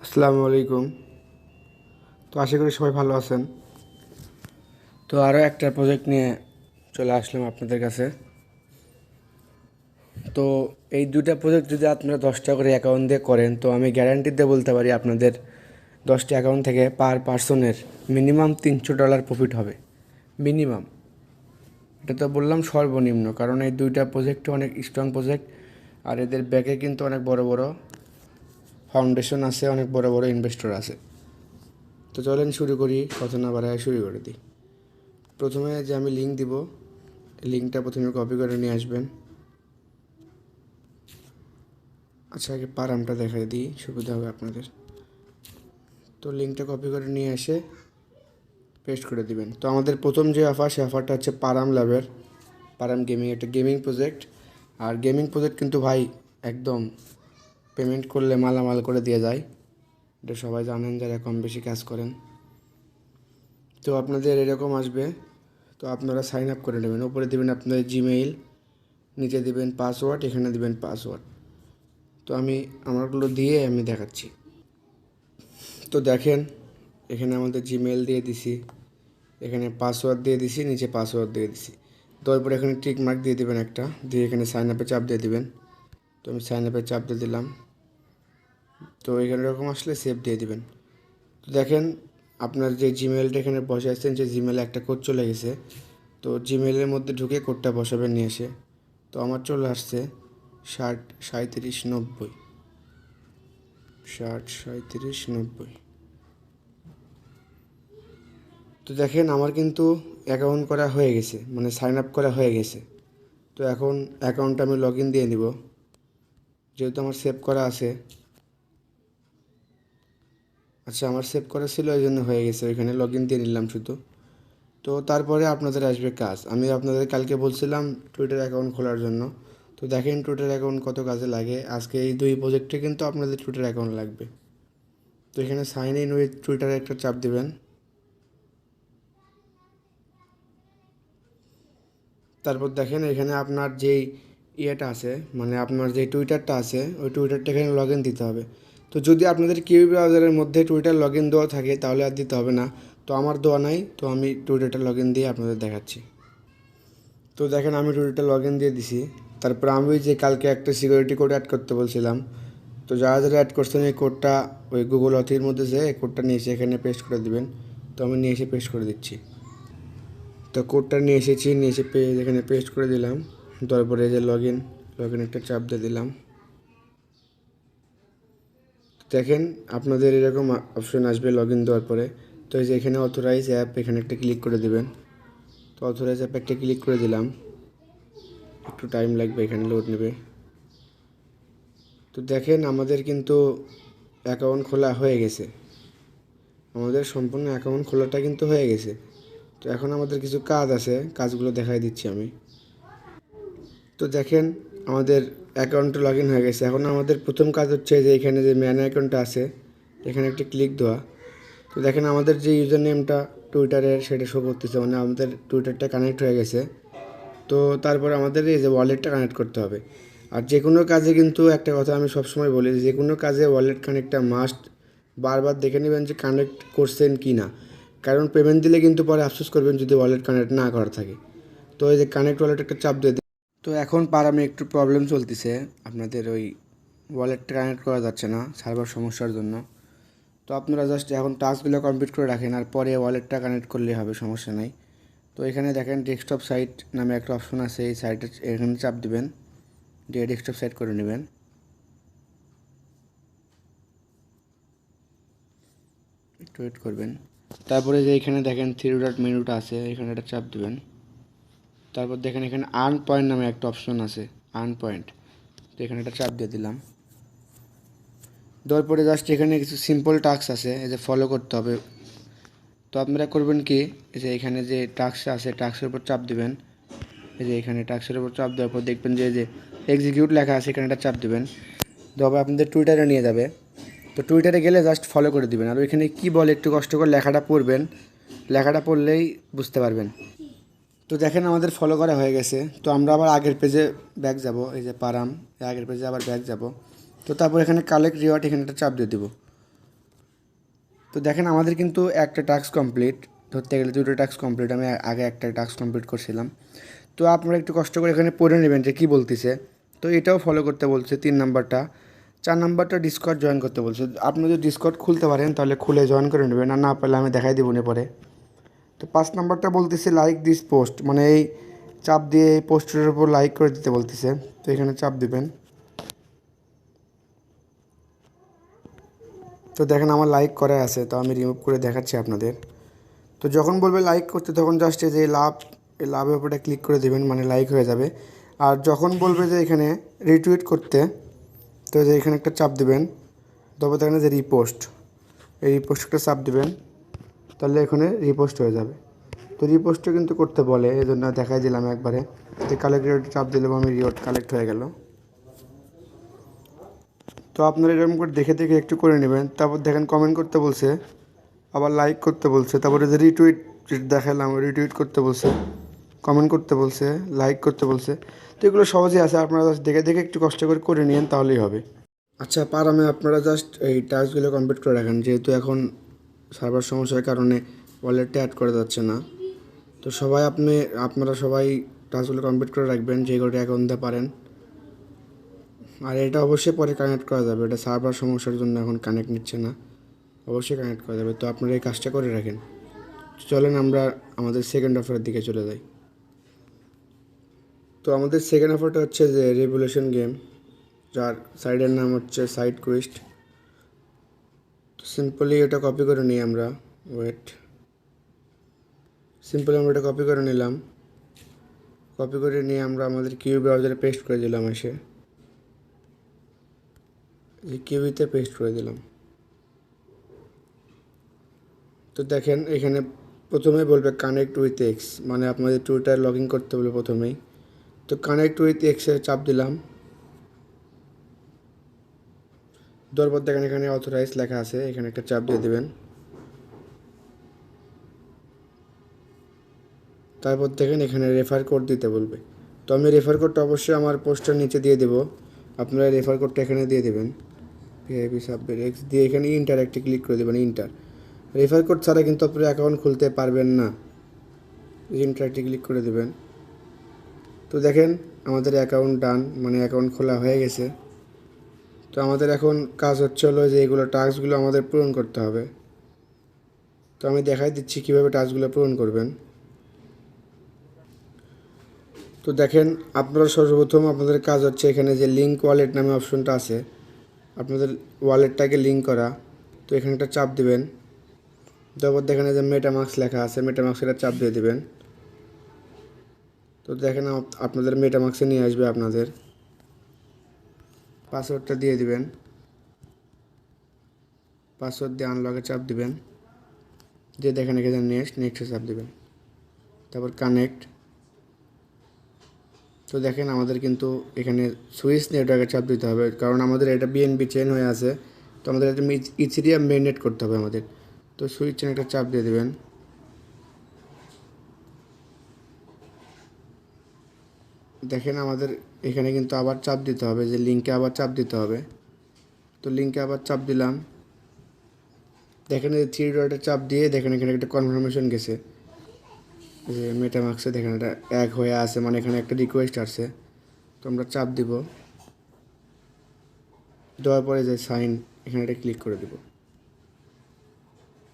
আসসালামু আলাইকুম। তো আশা করি সবাই ভালো আছেন। তো আরও একটা প্রজেক্ট নিয়ে চলে আসলাম আপনাদের কাছে। তো এই দুইটা প্রজেক্ট যদি আপনারা 10টা করে অ্যাকাউন্ট দিয়ে করেন, তো আমি গ্যারান্টি দিয়ে বলতে পারি আপনাদের 10টা অ্যাকাউন্ট থেকে পার পার্সনের মিনিমাম $300 প্রফিট হবে। মিনিমাম। এটা তো বললাম সর্বনিম্ন, কারণ এই দুইটা প্রজেক্ট অনেক স্ট্রং প্রজেক্ট, আর এদের ব্যাকে কিন্তু অনেক বড় বড় ফাউন্ডেশন আছে, অনেক বড় বড় ইনভেস্টর আছে। তো চলেন শুরু করি, কথা না বাড়ায় শুরু করে দিই। প্রথমে যে আমি লিঙ্ক দিব, লিঙ্কটা প্রথমে কপি করে নিয়ে আসবেন। আচ্ছা, আগে পারামটা দেখাই দিই, সুবিধা হবে আপনাদের। তো লিঙ্কটা কপি করে নিয়ে এসে পেস্ট করে দিবেন। তো আমাদের প্রথম যে অফার, সে অফারটা হচ্ছে পারাম ল্যাবের, পারাম গেমিং, একটা গেমিং প্রজেক্ট। আর গেমিং প্রজেক্ট কিন্তু ভাই একদম পেমেন্ট করলে মালামাল করে দিয়ে যায়, এটা সবাই জানেন যারা কম বেশি কাজ করেন। তো আপনাদের এরকম আসবে, তো আপনারা সাইন আপ করে নেবেন। উপরে দেবেন আপনাদের জিমেইল, নিচে দিবেন পাসওয়ার্ড, এখানে দিবেন পাসওয়ার্ড। তো আমি আমারগুলো দিয়ে আমি দেখাচ্ছি। তো দেখেন, এখানে আমাদের জিমেইল দিয়ে দিছি, এখানে পাসওয়ার্ড দিয়ে দিছি, নিচে পাসওয়ার্ড দিয়ে দিছি। তারপরে এখানে টিক মার্ক দিয়ে দিবেন একটা, দিয়ে এখানে সাইন আপে চাপ দিয়ে দিবেন। তো আমি সাইন আপে চাপ দিয়ে দিলাম। তো এখানে এরকম আসলে সেভ দিয়ে দিবেন। তো দেখেন, আপনার যে জিমেইলটা এখানে বসাইছেন, যে জিমেইলে একটা কোড চলে গেছে। তো জিমেইলের মধ্যে ঢুকে কোডটা বসাবেন নিয়ে এসে। তো আমার চলে আসছে 60 37 90, 60 37 90। তো দেখেন আমার কিন্তু অ্যাকাউন্ট করা হয়ে গেছে, মানে সাইন আপ করা হয়ে গেছে। তো এখন অ্যাকাউন্টটা আমি লগ ইন দিয়ে নিব, যেহেতু আমার সেভ করা আছে। আচ্ছা, আমার সেভ করা ছিল, এই জন্য হয়ে গেছে, ওইখানে লগ ইন দিয়ে নিলাম শুধু। তো তারপরে আপনাদের আসবে কাজ। আমি আপনাদের কালকে বলছিলাম টুইটার অ্যাকাউন্ট খোলার জন্য। তো দেখেন টুইটার অ্যাকাউন্ট কত কাজে লাগে। আজকে এই দুই প্রজেক্টে কিন্তু আপনাদের টুইটার অ্যাকাউন্ট লাগবে। তো এখানে সাইন ইন উইথ টুইটারে একটা চাপ দিবেন। তারপর দেখেন এখানে আপনার যেই ইয়েটা আছে, মানে আপনার যে টুইটারটা আছে, ওই টুইটারটা এখানে লগ ইন দিতে হবে। তো যদি আপনাদের কিউ ব্রাউজারের মধ্যে টুইটার লগ ইন দেওয়া থাকে তাহলে আর দিতে হবে না। তো আমার দেওয়া নাই, তো আমি টুইটারটা লগ ইন দিয়ে আপনাদের দেখাচ্ছি। তো দেখেন আমি টুইটারটা লগ ইন দিয়ে দিছি। তারপর আমি যে কালকে একটা সিকিউরিটি কোড অ্যাড করতে বলছিলাম, তো যারা যারা অ্যাড করছেন এই কোডটা ওই গুগল অথির মধ্যে যে কোডটা নিয়ে এসে এখানে পেস্ট করে দিবেন। তো আমি নিয়ে এসে পেস্ট করে দিচ্ছি। তো কোডটা নিয়ে এসেছি, নিয়ে এসে এখানে পেস্ট করে দিলাম। তারপরে যে লগ ইন একটা চাপ দিয়ে দিলাম। দেখেন আপনাদের এরকম অপশন আসবে লগ ইন দেওয়ার পরে। তো এই যে এখানে অথরাইজ অ্যাপ, এখানে একটা ক্লিক করে দিবেন। তো অথরাইজ অ্যাপ একটা ক্লিক করে দিলাম, একটু টাইম লাগবে, এখানে লোড নেবে। তো দেখেন আমাদের কিন্তু অ্যাকাউন্ট খোলা হয়ে গেছে, আমাদের সম্পূর্ণ অ্যাকাউন্ট খোলাটা কিন্তু হয়ে গেছে। তো এখন আমাদের কিছু কাজ আছে, কাজগুলো দেখাই দিচ্ছি আমি। তো দেখেন আমাদের অ্যাকাউন্টে লগ ইন হয়ে গেছে। এখন আমাদের প্রথম কাজ হচ্ছে যে এখানে যে ম্যান অ্যাকাউন্টটা আছে, এখানে একটা ক্লিক দেওয়া। তো দেখেন আমাদের যে ইউজার নেমটা টুইটারের, সেটা শো করতেছে, মানে আমাদের টুইটারটা কানেক্ট হয়ে গেছে। তো তারপর আমাদের এই যে ওয়ালেটটা কানেক্ট করতে হবে। আর যে কোনো কাজে কিন্তু একটা কথা আমি সবসময় বলি, যে কোনো কাজে ওয়ালেট কানেক্টটা মাস্ট। বারবার দেখে নেবেন যে কানেক্ট করছেন কি না, কারণ পেমেন্ট দিলে কিন্তু পরে আফসোস করবেন যদি ওয়ালেট কানেক্ট না করা থাকে। তো এই যে কানেক্ট ওয়ালেট একটা চাপ দিয়ে দিন। তো এখন আমি একটু প্রবলেম চলতেছে, আপনাদের ওই ওয়ালেটটা কানেক্ট করা যাচ্ছে না সার্ভার সমস্যার জন্য। তো আপনারা জাস্ট এখন টাস্কগুলো কমপ্লিট করে রাখেন, আর পরে ওয়ালেটটা কানেক্ট করলেই হবে, সমস্যা নাই। তো এখানে দেখেন ডেস্কটপ সাইট নামে একটা অপশন আছে, এই সাইটে এখানে চাপ দিবেন, দিয়ে ডেস্কটপ সাইট করে নেবেন। একটু ওয়েট করবেন। তারপরে যে এখানে দেখেন থ্রি ডট মেনুটা আছে, এখানে একটা চাপ দিবেন। তারপর দেখেন এখানে আর্ন পয়েন্ট নামে একটা অপশন আছে, আর্ন পয়েন্ট। তো এখানে একটা চাপ দিয়ে দিলাম। দেওয়ার পরে জাস্ট এখানে কিছু সিম্পল টাস্ক আছে, এই যে ফলো করতে হবে। তো আপনারা করবেন কি, এই যে এখানে যে টাস্ক আছে, টাস্কের উপর চাপ দিবেন। এই যে এখানে টাস্কের উপর চাপ দেওয়ার পর দেখবেন যে এক্সিকিউট লেখা আছে, এখানে একটা চাপ দিবেন। তবে আপনাদের টুইটারে নিয়ে যাবে। তো টুইটারে গেলে জাস্ট ফলো করে দিবেন, আর ওইখানে কী বলে একটু কষ্ট করে লেখাটা পড়বেন, লেখাটা পড়লেই বুঝতে পারবেন। তো দেখেন আমাদের ফলো করা হয়ে গেছে। তো আমরা আবার আগের পেজে ব্যাক যাব, এই যে পারাম, আগের পেজে আবার ব্যাক যাব। তো তারপর এখানে কালেক্ট রিওয়ার্ড, এখানে একটা চাপ দিয়ে দেবো। তো দেখেন আমাদের কিন্তু একটা টাস্ক কমপ্লিট, ধরতে গেলে দুটো টাস্ক কমপ্লিট। আমি আগে একটা টাস্ক কমপ্লিট করছিলাম। তো আপনারা একটু কষ্ট করে এখানে পড়ে নেবেন যে কী বলতেছে। তো এটাও ফলো করতে বলছে 3 নাম্বারটা। 4 নাম্বারটা ডিসকর্ড জয়েন করতে বলছে। আপনি যদি ডিসকর্ড খুলতে পারেন তাহলে খুলে জয়েন করে নেবেন, আর না পারলে আমি দেখাই দেবো না পরে। তো 5 নাম্বারটা বলতেছে লাইক দিস পোস্ট, মানে এই চাপ দিয়ে এই পোস্টের উপর লাইক করে দিতে বলতেছে। তো এখানে চাপ দিবেন। তো দেখেন আমার লাইক করা আছে, তো আমি রিমুভ করে দেখাচ্ছি আপনাদের। তো যখন বলবে লাইক করতে তখন জাস্ট এই যে এই লাভের উপরটা ক্লিক করে দেবেন, মানে লাইক হয়ে যাবে। আর যখন বলবে যে এখানে রিটুইট করতে, তো যে এখানে একটা চাপ দিবেন। তবে দেখেন যে রিপোস্ট, এই রিপোস্ট একটা চাপ দিবেন, তাহলে এখানে রিপোস্ট হয়ে যাবে। তো রিপোস্টও কিন্তু করতে বলে, এই জন্য দেখাই দিলাম একবারে। যে কালেক্ট চাপ দিলাম আমি, রিওয়ার্ড কালেক্ট হয়ে গেল। তো আপনারা এরকম করে দেখে দেখে একটু করে নেবেন। তারপর দেখেন কমেন্ট করতে বলছে, আবার লাইক করতে বলছে, তারপরে যে রিটুইট দেখালাম, রিটুইট করতে বলছে, কমেন্ট করতে বলছে, লাইক করতে বলছে। তো এগুলো সহজেই আছে, আপনারা জাস্ট দেখে দেখে একটু কষ্ট করে নিন, তাহলেই হবে। আচ্ছা পারামে আপনারা জাস্ট এই টাস্কগুলো কমপ্লিট করে রাখেন, যেহেতু এখন সার্ভার সমস্যার কারণে ওয়ালেটটা অ্যাড করা যাচ্ছে না। তো আপনারা সবাই টাস্কগুলো কমপ্লিট করে রাখবেন, যে করে অ্যাকাউন্ট দিতে পারেন। আর এটা অবশ্যই পরে কানেক্ট করা যাবে, এটা সার্ভার সমস্যার জন্য এখন কানেক্ট নিচ্ছে না, অবশ্যই কানেক্ট করা যাবে। তো আপনারা এই কাজটা করে রাখেন। চলেন আমরা আমাদের সেকেন্ড অফারের দিকে চলে যাই। তো আমাদের সেকেন্ড অফারটা হচ্ছে যে রেভলিউশন গেম, যার সাইডের নাম হচ্ছে সাইড কুইস্ট। তো সিম্পলি এটা কপি করে নিই আমরা, সিম্পলি আমরা এটা কপি করে নিলাম। কপি করে নিয়ে আমরা আমাদের কিউ ব্রাউজারে পেস্ট করে দিলাম, এসে এই কিউবিতে পেস্ট করে দিলাম। তো দেখেন এখানে প্রথমে বলবে কানেক্ট উইথ এক্স, মানে আপনাদের টুইটার লগ ইন করতে বলবে প্রথমেই। তো কানেক্ট উইথ এক্সে চাপ দিলাম। তারপর দেখেন এখানে অথরাইজ লেখা আছে, এখানে একটা চাপ দিয়ে দেবেন। তারপর দেখেন এখানে রেফার কোড দিতে বলবে। তো আমি রেফার কোডটা অবশ্যই আমার পোস্টার নিচে দিয়ে দেবো, আপনারা রেফার কোডটা এখানে দিয়ে দেবেন। ভিআইপি সাবমিট এক্স দিয়ে এখানে ইন্টার একটি ক্লিক করে দেবেন, ইন্টার। রেফার কোড ছাড়া কিন্তু আপনি অ্যাকাউন্ট খুলতে পারবেন না, ইন্টার একটি ক্লিক করে দেবেন। তো দেখেন আমাদের অ্যাকাউন্ট ডান, মানে অ্যাকাউন্ট খোলা হয়ে গেছে। তো আমাদের এখন কাজ হচ্ছে হলো যে এইগুলো টাস্কগুলো আমাদের পূরণ করতে হবে। তো আমি দেখাই দিচ্ছি কীভাবে টাস্কগুলো পূরণ করবেন। তো দেখেন আপনারা সর্বপ্রথম আপনাদের কাজ হচ্ছে এখানে যে লিঙ্ক ওয়ালেট নামে অপশনটা আছে, আপনাদের ওয়ালেটটাকে লিঙ্ক করা। তো এখানে একটা চাপ দিবেন। তারপর দেখেন যে মেটামাস্ক লেখা আছে, মেটামাস্কটা চাপ দিয়ে দিবেন। তো দেখেন আপনাদের মেটামাস্কে নিয়ে আসবে, আপনাদের পাসওয়ার্ডটা দিয়ে দিবেন। পাসওয়ার্ড দিয়ে আনলকে চাপ দিবেন, দিয়ে দেখেন এখানে নেক্সটে চাপ দিবেন, তারপর কানেক্ট। তো দেখেন আমাদের কিন্তু এখানে সুইচ নেটওয়ার্কে চাপ দিতে হবে, কারণ আমাদের এটা বিএনবি চেন হয়ে আছে। তো আমাদের এটা ইথিরিয়াম মেরিনেট করতে হবে আমাদের। তো সুইচ চেন একটা চাপ দিয়ে দেবেন। দেখেন আমাদের এখানে কিন্তু আবার চাপ দিতে হবে, যে লিঙ্কে আবার চাপ দিতে হবে। তো লিঙ্কে আবার চাপ দিলাম। দেখেন এই থ্রি ডটের চাপ দিয়ে দেখেন এখানে একটা কনফার্মেশন গেছে, যে মেটামাস্কে দেখেন এটা এক হয়ে আছে, মানে এখানে একটা রিকোয়েস্ট আসছে। তো আমরা চাপ দিব, দেওয়ার পরে যে সাইন, এখানে এটা ক্লিক করে দেব।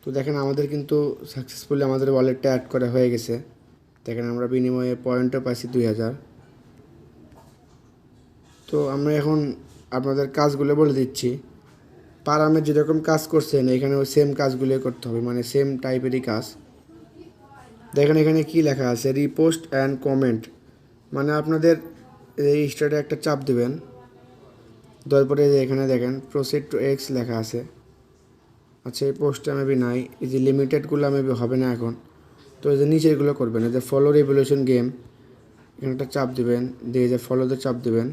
তো দেখেন আমাদের কিন্তু সাকসেসফুলি আমাদের ওয়ালেটটা অ্যাড করা হয়ে গেছে। দেখেন আমরা বিনিময়ে পয়েন্টও পাইছি 2000। তো আমরা এখন আপনাদের কাজগুলো বলে দিচ্ছি। পারামে যেরকম কাজ করছেন এখানে ওই সেম কাজগুলোই করতে হবে, মানে সেম টাইপেরই কাজ। দেখেন এখানে কি লেখা আছে, রিপোস্ট অ্যান্ড কমেন্ট, মানে আপনাদের এই স্টারে একটা চাপ দেবেন। তারপরে এখানে দেখেন প্রসিড টু এক্স লেখা আছে। আচ্ছা এই পোস্টটা মেবি নাই, এই যে লিমিটেডগুলো মেবি হবে না এখন। তো এই যে নিচেরগুলো করবেন, এই যে ফলো রেভলিউশন গেম, এখানে একটা চাপ দেবেন, দিয়ে যে ফলোতে চাপ দেবেন।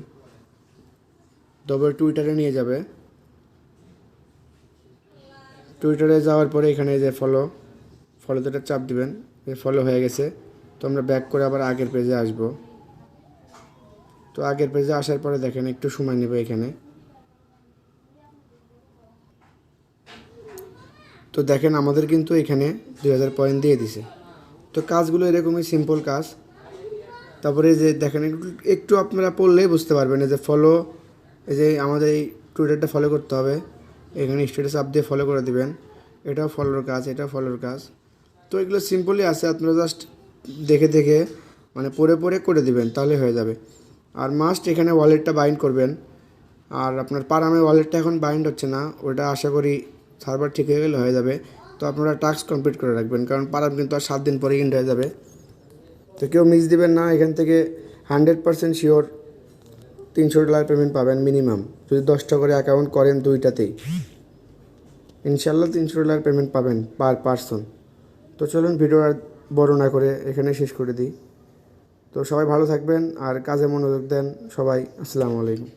তারপরে টুইটারে নিয়ে যাবে। টুইটারে যাওয়ার পরে এখানে যে ফলোতে একটা চাপ দিবেন, ফলো হয়ে গেছে। তো আমরা ব্যাক করে আবার আগের পেজে আসব। তো আগের পেজে আসার পরে দেখেন একটু সময় নেবে এখানে। তো দেখেন আমাদের কিন্তু এখানে 2000 পয়েন্ট দিয়ে দিছে। তো কাজগুলো এরকমই সিম্পল কাজ। তারপরে এই যে দেখেন একটু আপনারা পড়লেই বুঝতে পারবেন, এই যে ফলো, এই যে আমাদের এই টুইটারটা ফলো করতে হবে, এখানে স্ট্যাটাস আপ দিয়ে ফলো করে দিবেন, এটাও ফলোর কাজ, এটাও ফলোর কাজ। তো এগুলো সিম্পলই আছে, আপনারা জাস্ট দেখে দেখে মানে পড়ে পড়ে করে দিবেন, তাহলে হয়ে যাবে। আর মাস্ট এখানে ওয়ালেটটা বাইন্ড করবেন। আর আপনার পারামে ওয়ালেটটা এখন বাইন্ড হচ্ছে না, ওটা আশা করি সার্ভার ঠিক হয়ে গেলে হয়ে যাবে। তো আপনারা টাস্ক কমপ্লিট করে রাখবেন, কারণ পারাম কিন্তু আর 7 দিন পরে এন্ড হয়ে যাবে। তো কেউ মিস দিবেন না, এখান থেকে 100% শিওর $300 পেমেন্ট পাবেন মিনিমাম, যদি 10টা করে অ্যাকাউন্ট করেন দুইটাতেই। ইনশাল্লাহ $300 পেমেন্ট পাবেন পার পারসন। তো চলুন ভিডিও আর বড় না করে এখানে শেষ করে দিই। তো সবাই ভালো থাকবেন আর কাজে মনোযোগ দেন সবাই। আসসালামু আলাইকুম।